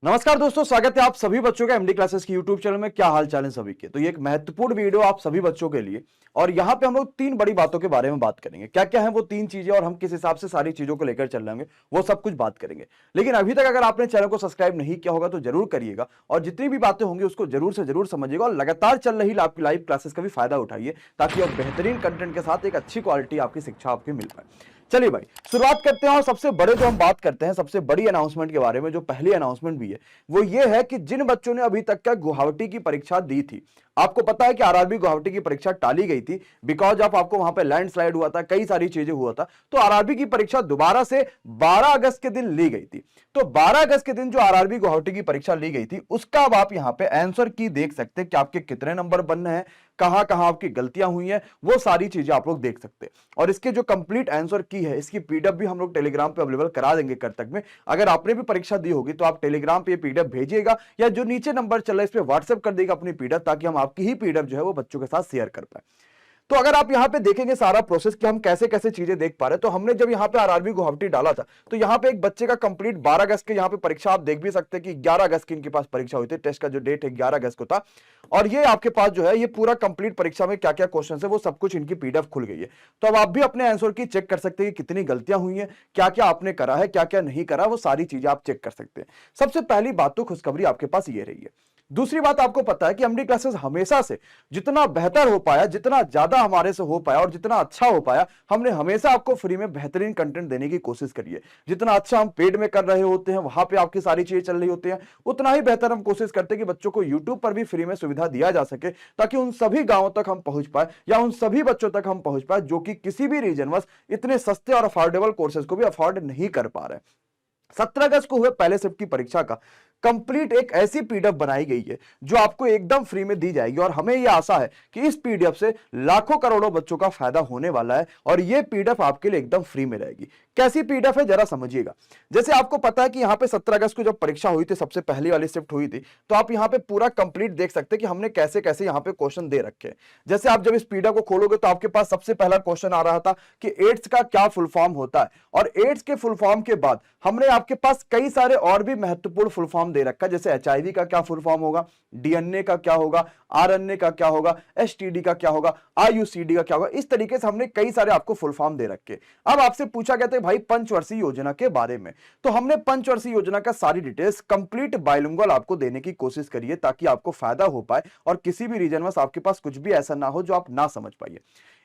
नमस्कार दोस्तों, स्वागत है आप सभी बच्चों का एमडी क्लासेस की यूट्यूब चैनल में। क्या हाल चाल है सभी के। तो ये एक महत्वपूर्ण वीडियो आप सभी बच्चों के लिए, और यहाँ पे हम लोग तीन बड़ी बातों के बारे में बात करेंगे। क्या क्या है वो तीन चीजें और हम किस हिसाब से सारी चीजों को लेकर चल रहे होंगे वो सब कुछ बात करेंगे। लेकिन अभी तक अगर आपने चैनल को सब्सक्राइब नहीं किया होगा तो जरूर करिएगा, और जितनी भी बातें होंगी उसको जरूर से जरूर समझिएगा, और लगातार चल रही आपकी लाइव क्लासेस का भी फायदा उठाइए, ताकि आप बेहतरीन कंटेंट के साथ एक अच्छी क्वालिटी आपकी शिक्षा आपकी मिल पाए। चलिए भाई, शुरुआत करते हैं। और सबसे बड़े जो हम बात करते हैं, सबसे बड़ी अनाउंसमेंट के बारे में, जो पहली अनाउंसमेंट भी है वो ये है कि जिन बच्चों ने अभी तक का गुवाहाटी की परीक्षा दी थी, आपको पता है कि आरआरबी गुवाहाटी की परीक्षा टाली गई थी बिकॉज ऑफ आपको वहां पे लैंडस्लाइड हुआ था, कई सारी चीजें हुआ था। तो आरआरबी की परीक्षा दोबारा से 12 अगस्त के दिन ली गई थी। तो 12 अगस्त के दिन जो आरआरबी गुवाहाटी की परीक्षा ली गई थी, उसका अब आप यहां पे आंसर की देख सकते हैं कि आपके कितने नंबर बनने हैं, कहां कहां आपकी गलतियां हुई हैं, वो सारी चीजें आप लोग देख सकते हैं। और इसके जो कंप्लीट आंसर की है, इसकी पीडीएफ भी हम लोग टेलीग्राम पे अवेलेबल करा देंगे कल तक में। अगर आपने भी परीक्षा दी होगी तो आप टेलीग्राम पे पीडीएफ भेजिएगा, या जो नीचे नंबर चल रहा है इस पे व्हाट्सएप कर देगा अपनी पीडीएफ, ताकि हम आपकी ही पीडीएफ जो है वो बच्चों के साथ शेयर कर पाए। तो अगर आप यहां पे देखेंगे सारा प्रोसेस कि हम कैसे कैसे चीजें देख पा रहे हैं, तो हमने जब यहां पे आरआरबी गुवाहाटी डाला था, तो यहां पे एक बच्चे का कंप्लीट 12 अगस्त के यहां पे परीक्षा, आप देख भी सकते हैं कि 11 अगस्त की इनके पास परीक्षा हुई थी। टेस्ट का जो डेट है 11 अगस्त को था, और ये आपके पास जो है ये पूरा कंप्लीट परीक्षा में क्या क्या क्वेश्चन है वो सब कुछ इनकी पीडीएफ खुल गई है। तो अब आप भी अपने आंसर की चेक कर सकते हैं कि कितनी गलतियां हुई हैं, क्या क्या आपने करा है, क्या क्या नहीं करा, वो सारी चीजें आप चेक कर सकते हैं। सबसे पहली बात तो खुशखबरी आपके पास ये रही है। दूसरी बात, आपको पता है कि एमडी क्लासेस हमेशा से जितना बेहतर हो पाया, जितना ज्यादा हमारे से हो पाया और जितना अच्छा हो पाया, हमने हमेशा आपको फ्री में बेहतरीन कंटेंट देने की कोशिश करी है। जितना अच्छा हम पेड में कर रहे होते हैं, वहां पे आपकी सारी चीजें चल रही होती हैं, उतना ही बेहतर हम कोशिश करते हैं कि बच्चों को यूट्यूब पर भी फ्री में सुविधा दिया जा सके, ताकि उन सभी गांवों तक हम पहुंच पाए, या उन सभी बच्चों तक हम पहुंच पाए जो कि किसी भी रीजन बस इतने सस्ते और अफोर्डेबल कोर्सेज को भी अफोर्ड नहीं कर पा रहे। 17 अगस्त को हुए पहले शिफ्ट की परीक्षा का कंप्लीट एक ऐसी पीडीएफ बनाई गई है जो आपको एकदम फ्री में दी जाएगी, और हमें यह आशा है कि इस पीडीएफ से लाखों करोड़ों बच्चों का फायदा होने वाला है, और यह पीडीएफ आपके लिए एकदम फ्री में रहेगी। कैसी पीडीएफ है जरा समझिएगा। जैसे आपको पता है कि यहां पे 17 अगस्त को जब परीक्षा हुई थी, सबसे पहली वाली शिफ्ट हुई थी, तो आप यहां पे पूरा कंप्लीट देख सकते हैं कि हमने कैसे कैसे यहां पे क्वेश्चन दे रखे हैं। जैसे आप जब इस पीडीएफ को खोलोगे तो आपके पास सबसे पहला क्वेश्चन आ रहा था कि एड्स का क्या फुल फॉर्म होता है, और एड्स के फुल फॉर्म के बाद हमने आपके पास कई सारे और भी महत्वपूर्ण फुल फॉर्म दे रखा है। जैसे एचआईवी का क्या फुल फॉर्म होगा, डीएनए का क्या होगा, आरएनए का क्या होगा, एसटीडी का क्या होगा, आईयूसीडी का क्या होगा। इस तरीके से हमने कई सारे आपको फुल फॉर्म दे रखे। अब आपसे पूछा गया था भाई पंचवर्षीय योजना के बारे में, तो हमने पंचवर्षीय योजना का सारी डिटेल्स कंप्लीट बाइलिंगुअल आपको देने की कोशिश करिए, ताकि आपको फायदा हो पाए और किसी भी रीजन में आपके पास कुछ भी ऐसा ना हो जो आप ना समझ पाइए।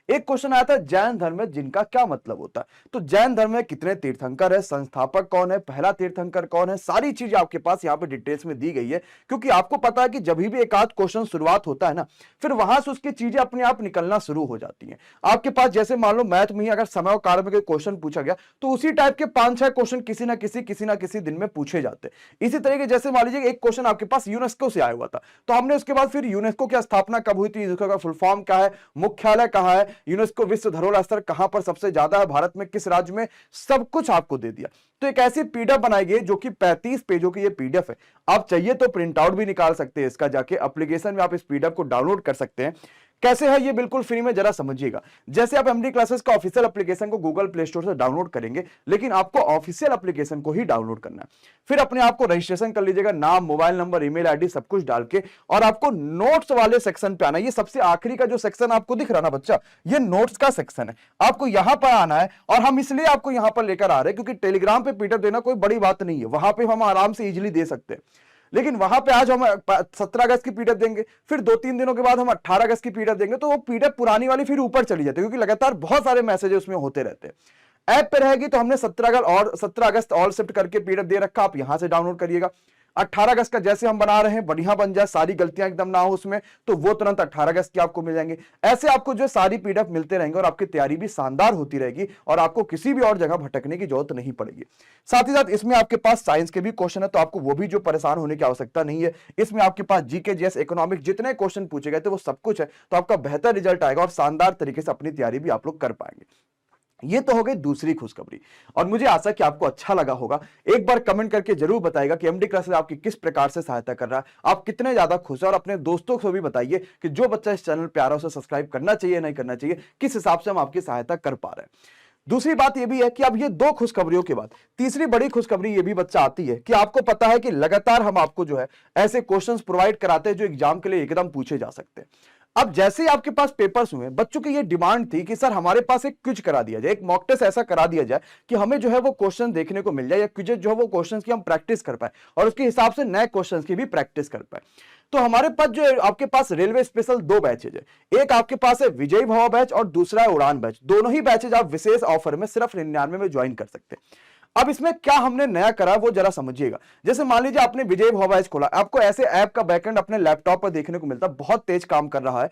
एक क्वेश्चन आया था, जैन धर्म में जिनका क्या मतलब होता है। तो जैन धर्म में कितने तीर्थंकर है, संस्थापक कौन है, पहला तीर्थंकर कौन है, सारी चीजें आपके पास यहाँ पे डिटेल्स में दी गई है। क्योंकि आपको पता है कि जब भी एक आध क्वेश्चन शुरुआत होता है ना, फिर वहां से उसकी चीजें अपने आप निकलना शुरू हो जाती हैं। आपके पास जैसे मान लो मैथ में ही अगर समय और काल में कोई क्वेश्चन पूछा गया, तो उसी टाइप के 5-6 क्वेश्चन किसी ना किसी दिन में पूछे जाते हैं। इसी तरीके जैसे मान लीजिए एक क्वेश्चन आपके पास यूनेस्को से आया हुआ था, तो हमने उसके बाद फिर यूनेस्को की स्थापना कब हुई थी, यूनेस्को का फुल फॉर्म क्या है, मुख्यालय कहां है, यूनेस्को विश्व धरोहर स्तर कहां पर सबसे ज्यादा है, भारत में किस राज्य में, सब कुछ आपको दे दिया। तो एक ऐसी पीडीएफ बनाई गई जो कि 35 पेजों की ये पीडीएफ है। आप चाहिए तो प्रिंट आउट भी निकाल सकते हैं इसका, जाके एप्लीकेशन में आप इस पीडीएफ को डाउनलोड कर सकते हैं। कैसे है ये बिल्कुल फ्री में, जरा समझिएगा। जैसे आप एमडी क्लासेस का ऑफिशियल एप्लीकेशन को गूगल प्ले स्टोर से डाउनलोड करेंगे, लेकिन आपको ऑफिशियल एप्लीकेशन को ही डाउनलोड करना है। फिर अपने आप को रजिस्ट्रेशन कर लीजिएगा, नाम, मोबाइल नंबर, ईमेल आईडी सब कुछ डाल के, और आपको नोट्स वाले सेक्शन पे आना है। ये सबसे आखिरी का जो सेक्शन आपको दिख रहा ना बच्चा, ये नोट्स का सेक्शन है। आपको यहां पर आना है, और हम इसलिए आपको यहां पर लेकर आ रहे हैं क्योंकि टेलीग्राम पे पीडीएफ देना कोई बड़ी बात नहीं है, वहां पे हम आराम से इजीली दे सकते हैं। लेकिन वहां पे आज हम 17 अगस्त की पीडीएफ देंगे, फिर 2-3 दिनों के बाद हम 18 अगस्त की पीडीएफ देंगे, तो वो पीडीएफ पुरानी वाली फिर ऊपर चली जाती है, क्योंकि लगातार बहुत सारे मैसेजेस उसमें होते रहते हैं। ऐप पे रहेगी तो हमने 17 अगस्त ऑल शिफ्ट करके पीडीएफ दे रखा, आप यहां से डाउनलोड करिएगा। 18 अगस्त का जैसे हम बना रहे हैं, बढ़िया बन जाए, सारी गलतियां एकदम ना हो उसमें, तो वो तुरंत 18 अगस्त की आपको मिल जाएंगे। ऐसे आपको जो सारी पीडीएफ मिलते रहेंगे, और आपकी तैयारी भी शानदार होती रहेगी, और आपको किसी भी और जगह भटकने की जरूरत नहीं पड़ेगी। साथ ही साथ इसमें आपके पास साइंस के भी क्वेश्चन है, तो आपको वो भी जो परेशान होने की आवश्यकता नहीं है। इसमें आपके पास जीके, जीएस, इकोनॉमिक जितने क्वेश्चन पूछे गए थे वो सब कुछ है, तो आपका बेहतर रिजल्ट आएगा, और शानदार तरीके से अपनी तैयारी भी आप लोग कर पाएंगे। ये तो हो गई दूसरी खुशखबरी, और मुझे आशा कि आपको अच्छा लगा होगा। एक बार कमेंट करके जरूर बताइएगा कि एमडी क्लासेस आपकी किस प्रकार से सहायता कर रहा है, आप कितने ज्यादा खुश हैं, और अपने दोस्तों को भी बताइए कि जो बच्चा इस चैनल पे आ रहा है उसे सब्सक्राइब करना चाहिए नहीं करना चाहिए, किस हिसाब से हम आपकी सहायता कर पा रहे हैं। दूसरी बात यह भी है कि अब ये दो खुशखबरियों के बाद तीसरी बड़ी खुशखबरी ये भी बच्चा आती है कि आपको पता है कि लगातार हम आपको जो है ऐसे क्वेश्चंस प्रोवाइड कराते हैं जो एग्जाम के लिए एकदम पूछे जा सकते हैं। अब जैसे ही आपके पास पेपर्स हुए, बच्चों की ये डिमांड थी कि सर हमारे पास एक क्विज करा दिया जाए, एक मॉक टेस्ट ऐसा करा दिया जाए कि हमें जो है वो क्वेश्चन देखने को मिल जाए, या क्विज जो है वो क्वेश्चंस की हम प्रैक्टिस कर पाए और उसके हिसाब से नए क्वेश्चंस की भी प्रैक्टिस कर पाए। तो हमारे पास जो है आपके पास रेलवे स्पेशल दो बैचेज है, एक आपके पास है विजयी भव बैच और दूसरा है उड़ान बैच। दोनों ही बैचेज आप विशेष ऑफर में सिर्फ 99 में ज्वाइन कर सकते हैं। अब इसमें क्या हमने नया करा वो जरा समझिएगा। जैसे मान लीजिए आपने विजयी भव बैच खोला, आपको ऐसे ऐप का बैकएंड अपने लैपटॉप पर देखने को मिलता है, बहुत तेज काम कर रहा है।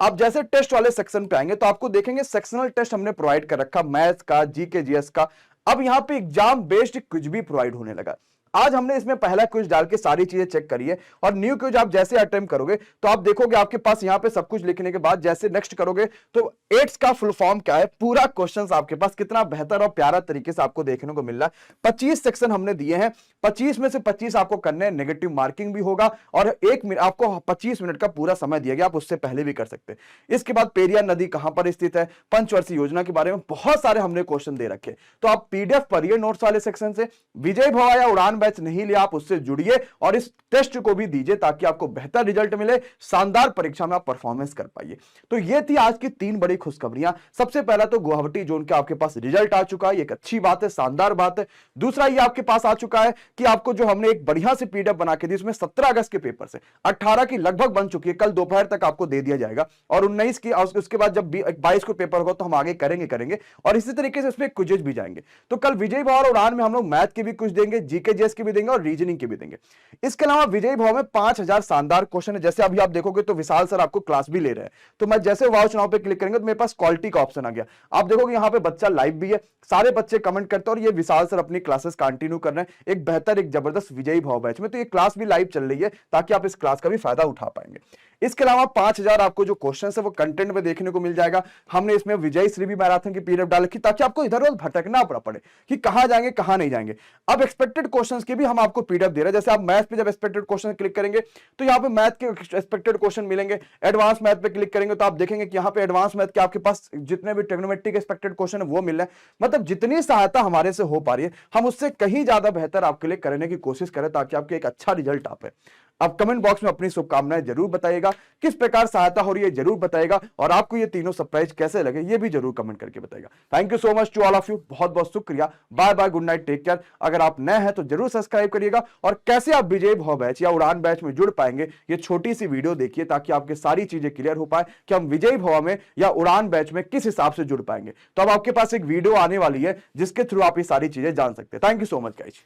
आप जैसे टेस्ट वाले सेक्शन पे आएंगे तो आपको देखेंगे सेक्शनल टेस्ट हमने प्रोवाइड कर रखा, मैथ्स का, जीके जीएस का। अब यहां पे एग्जाम बेस्ड क्विज भी प्रोवाइड होने लगा। आज हमने इसमें पहला क्विज डाल के सारी चीजें चेक करी है, और न्यू क्विज आप जैसे अटेम्प्ट करोगे तो आप देखोगे आपके पास यहां पे सब कुछ लिखने के बाद जैसे नेक्स्ट करोगे तो एट्स का फुल फॉर्म क्या है, पूरा क्वेश्चंस आपके पास कितना बेहतर और प्यारा तरीके से आपको देखने को मिल रहा है। 25 सेक्शन हमने दिए हैं, 25 में से 25 आपको करने हैं, नेगेटिव मार्किंग भी होगा, और 1 मिनट आपको 25 मिनट का पूरा समय दिया गया, आप उससे पहले भी कर सकते हैं। इसके बाद पेरियार नदी कहां पर स्थित है, पंचवर्षीय योजना के बारे में बहुत सारे हमने क्वेश्चन दे रखे। तो आप पीडीएफ पढ़िए नोट्स वाले सेक्शन से। विजय भवा या उड़ान बैच नहीं लिया, आप उससे जुड़िए और इस टेस्ट को भी दीजिए ताकि आपको बेहतर रिजल्ट मिले, शानदार परीक्षा में आप परफॉर्मेंस कर पाइए। तो ये थी आज की 3 बड़ी खुशखबरियां। सबसे पहला तो गुवाहाटी जोन के आपके पास रिजल्ट आ चुका है, एक अच्छी बात है, शानदार बात है। दूसरा ये आपके पास आ चुका है कि आपको जो हमने एक बढ़िया से पीडीएफ बना के दी, उसमें 17 अगस्त के पेपर से 18 की लगभग बन चुकी है, कल दोपहर तक आपको दे दिया जाएगा, और 19 की, उसके बाद जब 22 को पेपर होगा तो हम आगे करेंगे और इसी तरीके से इसमें क्विजेज भी जाएंगे। तो कल विजय भव और उड़ान में हम लोग मैथ के भी कुछ देंगे, जीके जीएस के भी देंगे और रीजनिंग के भी देंगे। इसके अलावा विजय भव में 5000 शानदार क्वेश्चन है। जैसे अभी आप देखोगे तो विशाल सर आपको क्लास भी ले रहे हैं, तो मैं जैसे वाव चुनाव पे क्लिक करेंगे तो मेरे पास क्वालिटी का ऑप्शन आ गया। आप देखोगे यहाँ पे बच्चा लाइव भी है, सारे बच्चे कमेंट करते हैं और ये विशाल सर अपनी क्लासेस कंटिन्यू कर रहे हैं एक बेहतर, एक जबरदस्त विजयी भव बैच में। तो ये क्लास भी लाइव चल रही है ताकि आप इस क्लास का भी फायदा उठा पाएंगे। इसके अलावा 5000 आपको जो क्वेश्चन है वो कंटेंट में देखने को मिल जाएगा। हमने इसमें विजय श्री भी मैराथन की पीडीएफ डाल रखी ताकि आपको इधर उधर भटकना पड़े कि कहां जाएंगे कहां नहीं जाएंगे। अब एक्सपेक्टेड क्वेश्चंस की भी हम आपको पीडीएफ दे रहे हैं। जैसे आप मैथ पे जब एक्सपेक्टेड क्वेश्चन क्लिक करेंगे तो यहाँ पे मैथ के एक्सपेक्टेड क्वेश्चन मिलेंगे। एडवांस मैथ पे क्लिक करेंगे तो आप देखेंगे कि यहाँ पे एडवांस मैथ के आपके पास जितने भी ट्रिग्नोमेट्रिक एक्सपेक्टेड क्वेश्चन है वो मिल रहे हैं। मतलब जितनी सहायता हमारे से हो पा रही है हम उससे कहीं ज्यादा बेहतर आपके लिए करने की कोशिश करें ताकि आपके एक अच्छा रिजल्ट आ पाए। आप कमेंट बॉक्स में अपनी शुभकामनाएं जरूर बताइएगा, किस प्रकार सहायता हो रही है जरूर बताइएगा, और आपको ये तीनों सरप्राइज कैसे लगे ये भी जरूर कमेंट करके बताइएगा। Thank you so much to all of you, बहुत बहुत शुक्रिया। Bye bye, good night, take care. अगर आप नए हैं तो जरूर सब्सक्राइब करिएगा, और कैसे आप विजय भव बैच या उड़ान बैच में जुड़ पाएंगे ये छोटी सी वीडियो देखिए ताकि आपके सारी चीजें क्लियर हो पाए कि हम विजय भव में या उड़ान बैच में किस हिसाब से जुड़ पाएंगे। तो अब आपके पास एक वीडियो आने वाली है जिसके थ्रू आप ये सारी चीजें जान सकते हैं। Thank you so much guys.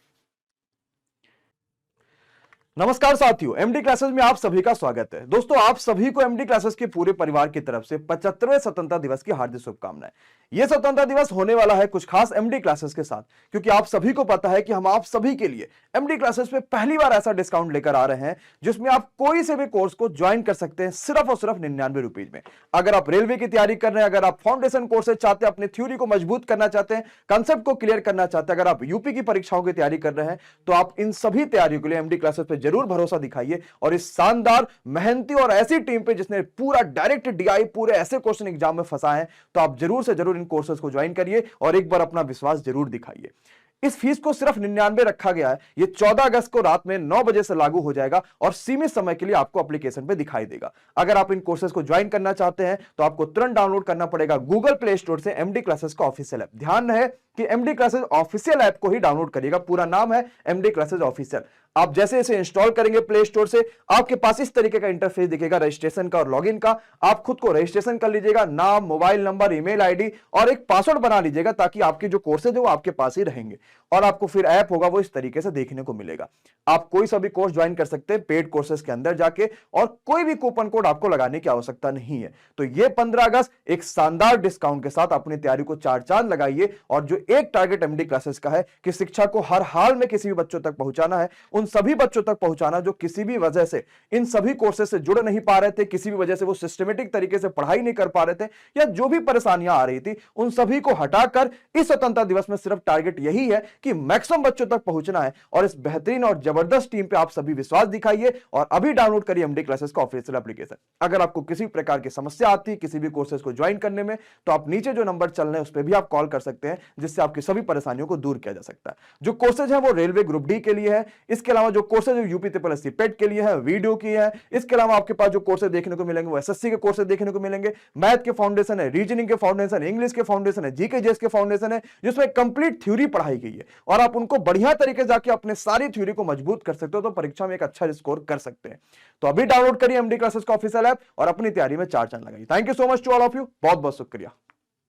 नमस्कार साथियों, एमडी क्लासेस में आप सभी का स्वागत है। दोस्तों, आप सभी को एमडी क्लासेस के पूरे परिवार की तरफ से 75वें स्वतंत्रता दिवस की हार्दिक शुभकामनाएं। यह स्वतंत्रता दिवस होने वाला है कुछ खास एमडी क्लासेस के साथ, क्योंकि आप सभी को पता है कि हम आप सभी के लिए एमडी क्लासेस पे पहली बार ऐसा डिस्काउंट लेकर आ रहे हैं जिसमें आप कोई से भी कोर्स को ज्वाइन कर सकते हैं सिर्फ और सिर्फ 99 रुपीज में। अगर आप रेलवे की तैयारी कर रहे हैं, अगर आप फाउंडेशन कोर्सेज चाहते हैं, अपनी थ्योरी को मजबूत करना चाहते हैं, कंसेप्ट को क्लियर करना चाहते हैं, अगर आप यूपी की परीक्षाओं की तैयारी कर रहे हैं, तो आप इन सभी तैयारियों के लिए एमडी क्लासेस पे जरूर भरोसा दिखाइए। और इस शानदार, मेहनती और ऐसी टीम पे जिसने पूरा डायरेक्ट डीआई पूरे ऐसे क्वेश्चन एग्जाम में फंसा है, तो आप जरूर से जरूर इन कोर्सेज को ज्वाइन करिए और एक बार अपना विश्वास जरूर दिखाइए। इस फीस को सिर्फ 99 रखा गया है। ये 14 अगस्त को रात में 9 बजे से लागू हो जाएगा और सीमित समय के लिए आपको एप्लीकेशन पे दिखाई देगा। अगर आप इन कोर्सेज को ज्वाइन करना चाहते हैं तो आपको तुरंत डाउनलोड करना पड़ेगा गूगल प्ले स्टोर से एमडी क्लासेस का ऑफिशियल ऐप। ध्यान रहे कि एमडी क्लासेस ऑफिशियल ऐप को ही डाउनलोड करिएगा, पूरा नाम है एमडी क्लासेस ऑफिशियल। आप जैसे इसे इंस्टॉल करेंगे प्ले स्टोर से, आपके पास इस तरीके का इंटरफेस दिखेगा रजिस्ट्रेशन का और लॉगिन का। आप खुद को रजिस्ट्रेशन कर लीजिएगा, नाम, मोबाइल नंबर, ईमेल आईडी और एक पासवर्ड बना लीजिएगा ताकि आपके जो कोर्सेज है वो आपके पास ही रहेंगे और आपको फिर ऐप होगा वो इस तरीके से देखने को मिलेगा। आप कोई सा भी कोर्स ज्वाइन कर सकते हैं पेड कोर्सेज के अंदर जाके, और कोई भी कूपन कोड आपको लगाने की आवश्यकता नहीं है। तो ये 15 अगस्त एक शानदार डिस्काउंट के साथ अपनी तैयारी को चार चांद लगाइए, और जो एक टारगेट एमडी क्लासेस का है कि शिक्षा को हर हाल में किसी भी बच्चों तक पहुंचाना है, उन सभी बच्चों तक पहुंचाना जो किसी भी वजह से इन सभी कोर्सेज से जुड़ नहीं पा रहे थे, किसी भी वजह से वो सिस्टमेटिक तरीके से पढ़ाई नहीं कर पा रहे थे, या जो भी परेशानियां आ रही थी, उन सभी को हटाकर इस स्वतंत्रता दिवस में सिर्फ टारगेट यही है कि मैक्सिमम बच्चों तक पहुंचना है। और इस बेहतरीन और जबरदस्त टीम पे आप सभी विश्वास दिखाइए और अभी डाउनलोड करिए एमडी क्लासेस का ऑफिशियल एप्लीकेशन। अगर आपको किसी प्रकार की समस्या आती है किसी भी कोर्सेज को ज्वाइन करने में, तो आप नीचे जो नंबर चल रहे हैं उस पर भी आप कॉल कर सकते हैं, जिससे आपकी सभी परेशानियों को दूर किया जा सकता है। जो कोर्सेज है वो रेलवे ग्रुप डी के लिए है, इसके अलावा जो कोर्सेज यूपी ट्रिपल एससी पेट के लिए है, वीडियो की है, इसके अलावा आपके पास जो कोर्सेज देखने को मिलेंगे वो एसएससी के कोर्सेज देखने को मिलेंगे, मैथ के फाउंडेशन है, रीजनिंग के फाउंडेशन, इंग्लिश के फाउंडेशन है, जीके जीएस के फाउंडेशन है, जिसमें कंप्लीट थ्योरी पढ़ाई गई है और आप उनको बढ़िया तरीके से जाके अपने सारी थ्योरी को मजबूत कर सकते हो, तो परीक्षा में एक अच्छा स्कोर कर सकते हैं। तो अभी डाउनलोड करिए एमडी क्लासेस का ऑफिशियल ऐप और अपनी तैयारी में 4 चांद लगाइए। थैंक you so much to all of you, बहुत बहुत शुक्रिया।